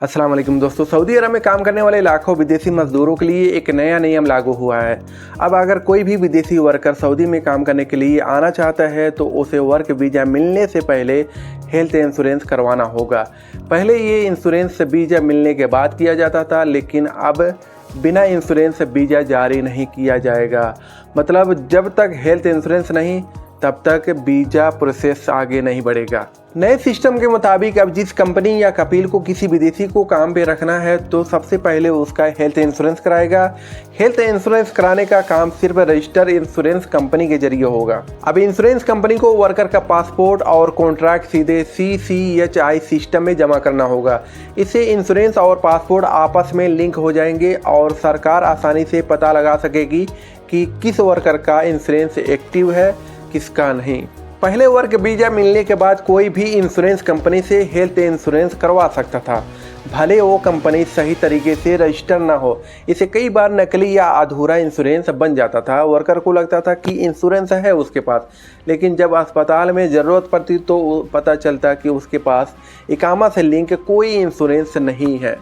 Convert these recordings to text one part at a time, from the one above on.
अस्सलाम वालेकुम दोस्तों। सऊदी अरब में काम करने वाले लाखों विदेशी मजदूरों के लिए एक नया नियम लागू हुआ है। अब अगर कोई भी विदेशी वर्कर सऊदी में काम करने के लिए आना चाहता है तो उसे वर्क वीज़ा मिलने से पहले हेल्थ इंश्योरेंस करवाना होगा। पहले ये इंश्योरेंस वीज़ा मिलने के बाद किया जाता था, लेकिन अब बिना इंश्योरेंस वीज़ा जारी नहीं किया जाएगा। मतलब जब तक हेल्थ इंश्योरेंस नहीं तब तक वीज़ा प्रोसेस आगे नहीं बढ़ेगा। नए सिस्टम के मुताबिक अब जिस कंपनी या कपील को किसी विदेशी को काम पे रखना है तो सबसे पहले उसका हेल्थ इंश्योरेंस कराएगा। हेल्थ इंश्योरेंस कराने का काम सिर्फ रजिस्टर इंश्योरेंस कंपनी के जरिए होगा। अब इंश्योरेंस कंपनी को वर्कर का पासपोर्ट और कॉन्ट्रैक्ट सीधे CCHI सिस्टम में जमा करना होगा। इससे इंश्योरेंस और पासपोर्ट आपस में लिंक हो जाएंगे और सरकार आसानी से पता लगा सकेगी कि किस वर्कर का इंश्योरेंस एक्टिव है, किसका नहीं। पहले वर्क वीज़ा मिलने के बाद कोई भी इंश्योरेंस कंपनी से हेल्थ इंश्योरेंस करवा सकता था, भले वो कंपनी सही तरीके से रजिस्टर ना हो। इसे कई बार नकली या अधूरा इंश्योरेंस बन जाता था। वर्कर को लगता था कि इंश्योरेंस है उसके पास, लेकिन जब अस्पताल में ज़रूरत पड़ती तो पता चलता कि उसके पास इकामा से लिंक कोई इंश्योरेंस नहीं है।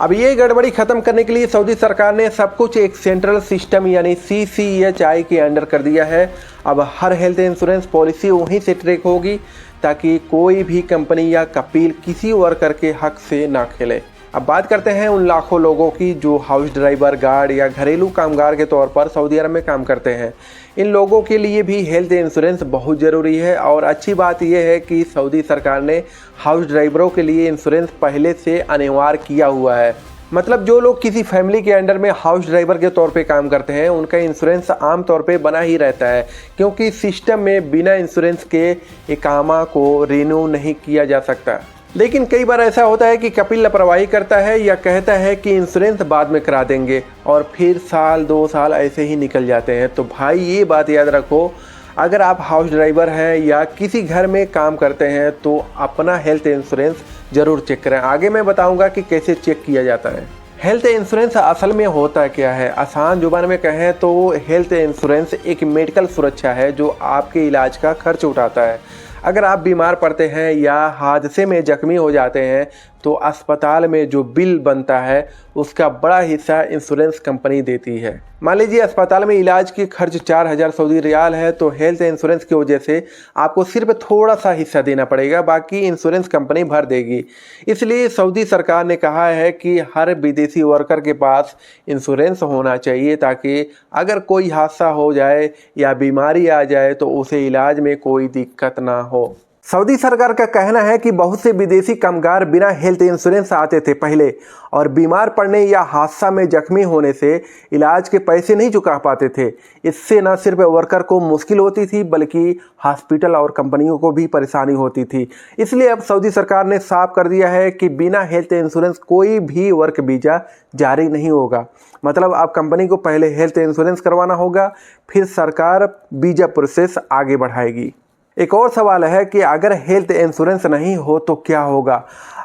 अब ये गड़बड़ी ख़त्म करने के लिए सऊदी सरकार ने सब कुछ एक सेंट्रल सिस्टम यानी CCHI के अंडर कर दिया है। अब हर हेल्थ इंश्योरेंस पॉलिसी वहीं से ट्रैक होगी ताकि कोई भी कंपनी या कपील किसी वर्कर के हक से ना खेले। अब बात करते हैं उन लाखों लोगों की जो हाउस ड्राइवर, गार्ड या घरेलू कामगार के तौर पर सऊदी अरब में काम करते हैं। इन लोगों के लिए भी हेल्थ इंश्योरेंस बहुत ज़रूरी है और अच्छी बात यह है कि सऊदी सरकार ने हाउस ड्राइवरों के लिए इंश्योरेंस पहले से अनिवार्य किया हुआ है। मतलब जो लोग किसी फैमिली के अंडर में हाउस ड्राइवर के तौर पे काम करते हैं उनका इंश्योरेंस आम तौर पे बना ही रहता है, क्योंकि सिस्टम में बिना इंश्योरेंस के इकामा को रिन्यू नहीं किया जा सकता। लेकिन कई बार ऐसा होता है कि कपील लापरवाही करता है या कहता है कि इंश्योरेंस बाद में करा देंगे और फिर साल 2 साल ऐसे ही निकल जाते हैं। तो भाई ये बात याद रखो, अगर आप हाउस ड्राइवर हैं या किसी घर में काम करते हैं तो अपना हेल्थ इंश्योरेंस ज़रूर चेक करें। आगे मैं बताऊंगा कि कैसे चेक किया जाता है। हेल्थ इंश्योरेंस असल में होता क्या है? आसान जुबान में कहें तो हेल्थ इंश्योरेंस एक मेडिकल सुरक्षा है जो आपके इलाज का खर्च उठाता है। अगर आप बीमार पड़ते हैं या हादसे में जख्मी हो जाते हैं तो अस्पताल में जो बिल बनता है उसका बड़ा हिस्सा इंश्योरेंस कंपनी देती है। मान लीजिए अस्पताल में इलाज की खर्च 4000 सऊदी रियाल है तो हेल्थ इंश्योरेंस की वजह से आपको सिर्फ थोड़ा सा हिस्सा देना पड़ेगा, बाकी इंश्योरेंस कंपनी भर देगी। इसलिए सऊदी सरकार ने कहा है कि हर विदेशी वर्कर के पास इंश्योरेंस होना चाहिए ताकि अगर कोई हादसा हो जाए या बीमारी आ जाए तो उसे इलाज में कोई दिक्कत ना हो। सऊदी सरकार का कहना है कि बहुत से विदेशी कामगार बिना हेल्थ इंश्योरेंस आते थे पहले और बीमार पड़ने या हादसा में जख्मी होने से इलाज के पैसे नहीं चुका पाते थे। इससे न सिर्फ वर्कर को मुश्किल होती थी बल्कि हॉस्पिटल और कंपनियों को भी परेशानी होती थी। इसलिए अब सऊदी सरकार ने साफ कर दिया है कि बिना हेल्थ इंश्योरेंस कोई भी वर्क वीज़ा जारी नहीं होगा। मतलब अब कंपनी को पहले हेल्थ इंश्योरेंस करवाना होगा, फिर सरकार वीज़ा प्रोसेस आगे बढ़ाएगी। एक और सवाल है कि अगर हेल्थ इंश्योरेंस नहीं हो तो क्या होगा?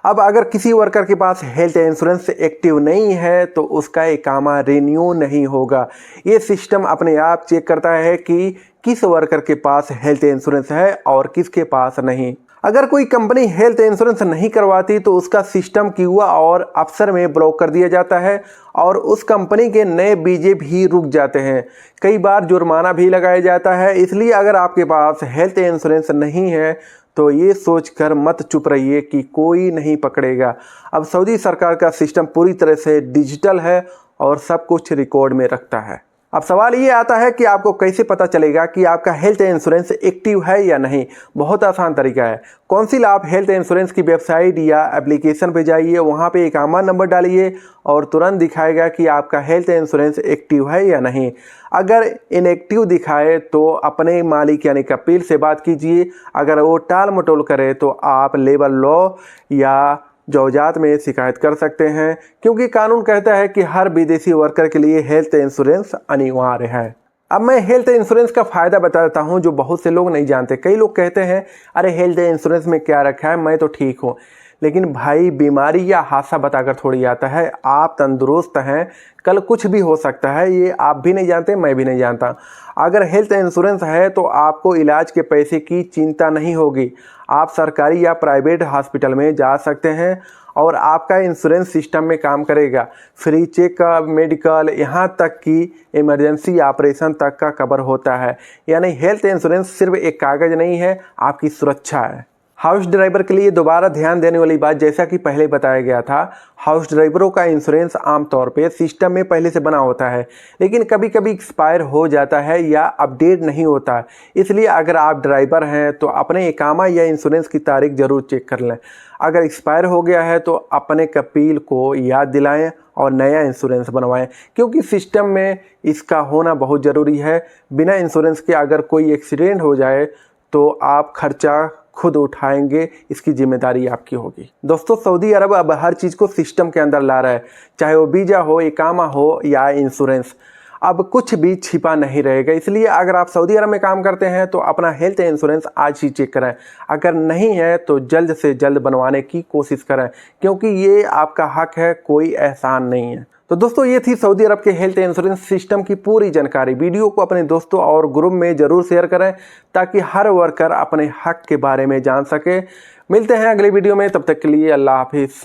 अब अगर किसी वर्कर के पास हेल्थ इंश्योरेंस एक्टिव नहीं है तो उसका इकामा रिन्यू नहीं होगा। ये सिस्टम अपने आप चेक करता है कि किस वर्कर के पास हेल्थ इंश्योरेंस है और किसके पास नहीं। अगर कोई कंपनी हेल्थ इंश्योरेंस नहीं करवाती तो उसका सिस्टम क्यूआ और अफसर में ब्लॉक कर दिया जाता है और उस कंपनी के नए वीज़े भी रुक जाते हैं। कई बार जुर्माना भी लगाया जाता है। इसलिए अगर आपके पास हेल्थ इंश्योरेंस नहीं है तो ये सोचकर मत चुप रहिए कि कोई नहीं पकड़ेगा। अब सऊदी सरकार का सिस्टम पूरी तरह से डिजिटल है और सब कुछ रिकॉर्ड में रखता है। अब सवाल ये आता है कि आपको कैसे पता चलेगा कि आपका हेल्थ इंश्योरेंस एक्टिव है या नहीं। बहुत आसान तरीका है। कौंसिल आप हेल्थ इंश्योरेंस की वेबसाइट या एप्लीकेशन पे जाइए, वहाँ पे इकामा नंबर डालिए और तुरंत दिखाएगा कि आपका हेल्थ इंश्योरेंस एक्टिव है या नहीं। अगर इनएक्टिव दिखाए तो अपने मालिक यानी कपील से बात कीजिए। अगर वो टाल मटोल करे तो आप लेबर लॉ या जौजात में शिकायत कर सकते हैं, क्योंकि कानून कहता है कि हर विदेशी वर्कर के लिए हेल्थ इंश्योरेंस अनिवार्य है। अब मैं हेल्थ इंश्योरेंस का फ़ायदा बता देता हूं जो बहुत से लोग नहीं जानते। कई लोग कहते हैं अरे हेल्थ इंश्योरेंस में क्या रखा है, मैं तो ठीक हूं। लेकिन भाई बीमारी या हादसा बताकर थोड़ी आता है। आप तंदुरुस्त हैं, कल कुछ भी हो सकता है, ये आप भी नहीं जानते, मैं भी नहीं जानता। अगर हेल्थ इंश्योरेंस है तो आपको इलाज के पैसे की चिंता नहीं होगी। आप सरकारी या प्राइवेट हॉस्पिटल में जा सकते हैं और आपका इंश्योरेंस सिस्टम में काम करेगा। फ्री चेकअप, मेडिकल, यहाँ तक कि इमरजेंसी ऑपरेशन तक का कवर होता है। यानी हेल्थ इंश्योरेंस सिर्फ एक कागज़ नहीं है, आपकी सुरक्षा है। हाउस ड्राइवर के लिए दोबारा ध्यान देने वाली बात, जैसा कि पहले बताया गया था, हाउस ड्राइवरों का इंश्योरेंस आमतौर पे सिस्टम में पहले से बना होता है, लेकिन कभी कभी एक्सपायर हो जाता है या अपडेट नहीं होता। इसलिए अगर आप ड्राइवर हैं तो अपने इकामा या इंश्योरेंस की तारीख ज़रूर चेक कर लें। अगर एक्सपायर हो गया है तो अपने कपील को याद दिलाएं और नया इंश्योरेंस बनवाएं, क्योंकि सिस्टम में इसका होना बहुत ज़रूरी है। बिना इंश्योरेंस के अगर कोई एक्सीडेंट हो जाए तो आप खर्चा खुद उठाएंगे, इसकी जिम्मेदारी आपकी होगी। दोस्तों, सऊदी अरब अब हर चीज़ को सिस्टम के अंदर ला रहा है, चाहे वो वीज़ा हो, इकामा हो या इंश्योरेंस। अब कुछ भी छिपा नहीं रहेगा। इसलिए अगर आप सऊदी अरब में काम करते हैं तो अपना हेल्थ इंश्योरेंस आज ही चेक कराएं। अगर नहीं है तो जल्द से जल्द बनवाने की कोशिश करें, क्योंकि ये आपका हक है, कोई एहसान नहीं है। तो दोस्तों, ये थी सऊदी अरब के हेल्थ इंश्योरेंस सिस्टम की पूरी जानकारी। वीडियो को अपने दोस्तों और ग्रुप में ज़रूर शेयर करें ताकि हर वर्कर अपने हक के बारे में जान सके। मिलते हैं अगले वीडियो में, तब तक के लिए अल्लाह हाफिज़।